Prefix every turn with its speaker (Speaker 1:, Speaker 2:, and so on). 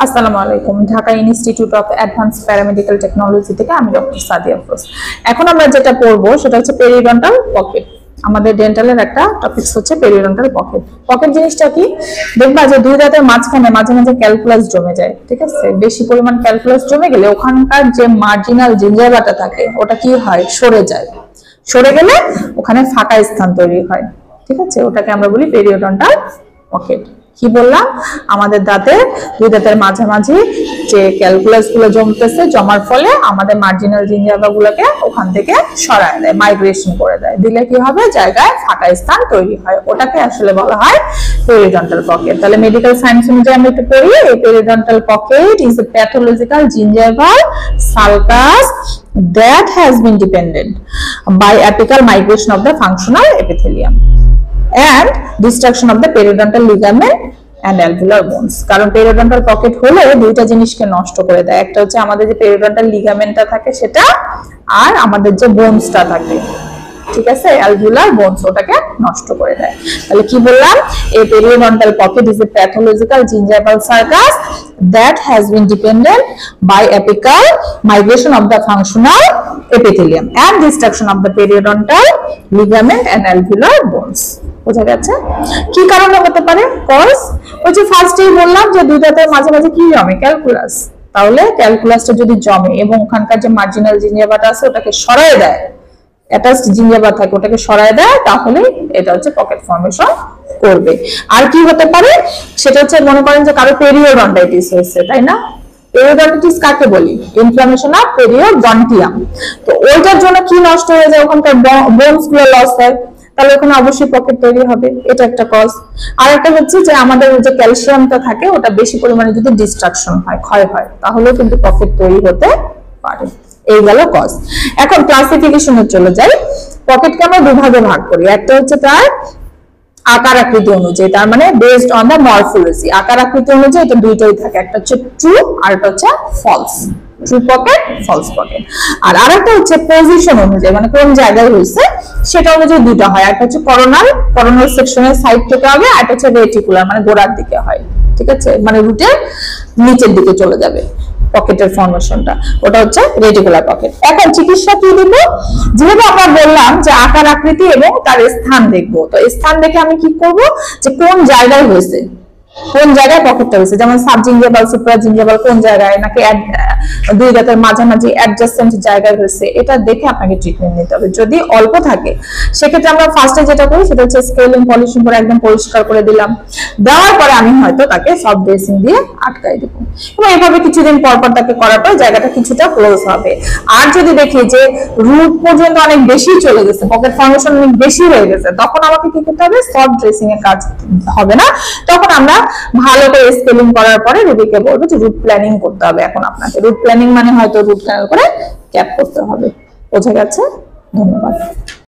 Speaker 1: আসসালামু আলাইকুম। Dhaka institute of advance paramedical technology থেকে আমি ডক্টর সাদিয়া আফরোজ। এখন আমরা যেটা পড়বো সেটা হচ্ছে পেরিডন্টাল পকেট। আমাদের ডেন্টালের একটা টপিকস হচ্ছে পেরিডন্টাল পকেট। পকেট জিনিসটা কি? দেখবা যে দুই দাঁতের মাঝখানে মাঝে মাঝে ক্যালকুলাস জমে যায়, ঠিক আছে? বেশি পরিমাণ ক্যালকুলাস জমে গেলে ওখানকার যে মার্জিনাল জিঞ্জাভাটা থাকে ওটা কি হয়, সরে যায়। সরে গেলে ওখানে ফাঁকা স্থান তৈরি হয়, ঠিক আছে? ওটাকে আমরা বলি পেরিডন্টাল পকেট। কি বললাম, আমাদের দুই দাঁতের মাঝামাঝি যে ক্যালকুলাস গুলো জমতেছে, জমার ফলে আমাদের মার্জিনাল জিঞ্জাভা গুলোকে ওখান থেকে সরায় দেয়, মাইগ্রেশন করে দেয়। দিলে কি হবে, জায়গায় ফাঁকা স্থান তৈরি হয়। ওটাকে আসলে বলা হয় পেরিডন্টাল পকেট। তাহলে মেডিকেল সায়েন্স অনুযায়ী আমরা একটু পড়ি। এই periodontal pocket is a pathological gingival sulcus that has been dependent by apical migration of the functional epithelium and destruction of the periodontal ligament and alveolar bones। কারণ পেরিডন্টাল pocket হলে দুইটা জিনিসকে নষ্ট করে দেয়। একটা হচ্ছে আমাদের যে পেরিডন্টাল লিগামেন্টটা থাকে সেটা, আর আমাদের যে বোনসটা থাকে, ঠিক আছে, অ্যালভিউলার বোনস, ওটাকে নষ্ট করে দেয়। তাহলে কি বললাম, এই periodontal pocket is a pathological gingival sulcus that has been dependent by apical migration of the functional epithelium and destruction of the periodontal ligament and alveolar bones। বোঝা গেছে? কি কারণে হতে পারে কজ? ওই যে ফার্স্টেই বললাম যে দুই দাঁতের মাঝে মাঝে কি জমে, ক্যালকুলাস। তাহলে ক্যালকুলাসটা যদি জমে এবং ওখানকার যে মার্জিনাল জিঞ্জাভাটা আছে ওটাকে সরায় দেয়, অ্যাটাচড জিঞ্জাভা থাকে ওটাকে সরায় দেয়, তাহলে এটা হচ্ছে পকেট ফর্মেশন করবে। আর কি হতে পারে সেটা হচ্ছে, মনে করেন যে কারো পেরিওডন্টাইটিস হয়েছে, তাই না? পেরিওডন্টাইটিস কাকে বলি? Inflammation of periodontium. তো ওইটার জন্য কি নষ্ট হয়ে যায়, ওখানকার বোনস গুলো লস হয়, তাহলে ওখানে অবশ্যই পকেট তৈরি হবে। এটা একটা কজ। আর একটা হচ্ছে যে আমাদের যে ক্যালসিয়ামটা থাকে ওটা বেশি পরিমাণে যদি ডিস্ট্রাকশন হয়, ক্ষয় হয়, তাহলেও কিন্তু পকেট তৈরি হতে পারে। এই গেল কজ। এখন ক্লাসিফিকেশনে চলে যাই। পকেটকে আমরা দুভাগে ভাগ করি। একটা হচ্ছে তার আকার আকৃতি অনুযায়ী, তার মানে বেসড অন দা মরফোলজি। আকার আকৃতি অনুযায়ী এটা দুইটাই থাকে, একটা হচ্ছে ট্রু আর একটা হচ্ছে false. True pocket, false pocket. আর আরেকটা হচ্ছে পজিশন অনুযায়ী, মানে কোন জায়গায় হয়েছে সেটা অনুযায়ী দুটো হয়। একটা হচ্ছে করোনাল সেকশনের সাইড থেকে হবে, আর একটা হচ্ছে রেটিকুলার, মানে গোড়ার দিকে হয়, ঠিক আছে, মানে রুটের নিচের দিকে চলে যাবে পকেটের ফর্মেশনটা, ওটা হচ্ছে রেটিকুলার পকেট। এখন চিকিৎসা কি দিব? যেহেতু আমরা বললাম যে আকার আকৃতি এবং তার স্থান দেখবো, তো স্থান দেখে আমি কি করব, যে কোন জায়গায় হয়েছে, কোন জায়গায় পকেটটা হয়েছে, যেমন সাবজিঞ্জাভাল, সুপ্রাজিঞ্জাভাল কোন জায়গায়, নাকি দুই দাঁতের মাঝামাঝি অ্যাডজাসেন্ট জায়গায় হয়েছে, এটা দেখে আপনাকে ট্রিটমেন্ট নিতে হবে। যদি অল্প থাকে সেক্ষেত্রে আমরা ফার্স্টে যেটা করি সেটা হচ্ছে স্কেলিং পলিশিং করে একদম পরিষ্কার করে দিলাম। দেওয়ার পরে আমি হয়তো তাকে সফট ড্রেসিং দিয়ে আটকাই দেবো, এবং এইভাবে কিছুদিন পর পর তাকে করার পর জায়গাটা কিছুটা ক্লোজ হবে। আর যদি দেখি যে রুট পর্যন্ত অনেক বেশি চলে গেছে, পকেট ফর্মেশন অনেক বেশি হয়ে গেছে, তখন আমাকে কি করতে হবে, সফট ড্রেসিং এর কাজ হবে না। তখন আমরা ভালো করে স্কেলিং করার পরে রুগীকে বলবো যে রুট প্ল্যানিং করতে হবে। এখন আপনাকে রুট প্ল্যানিং মানে হয়তো রুট ক্যানাল করে ক্যাপ করতে হবে। বোঝা গেছে? ধন্যবাদ।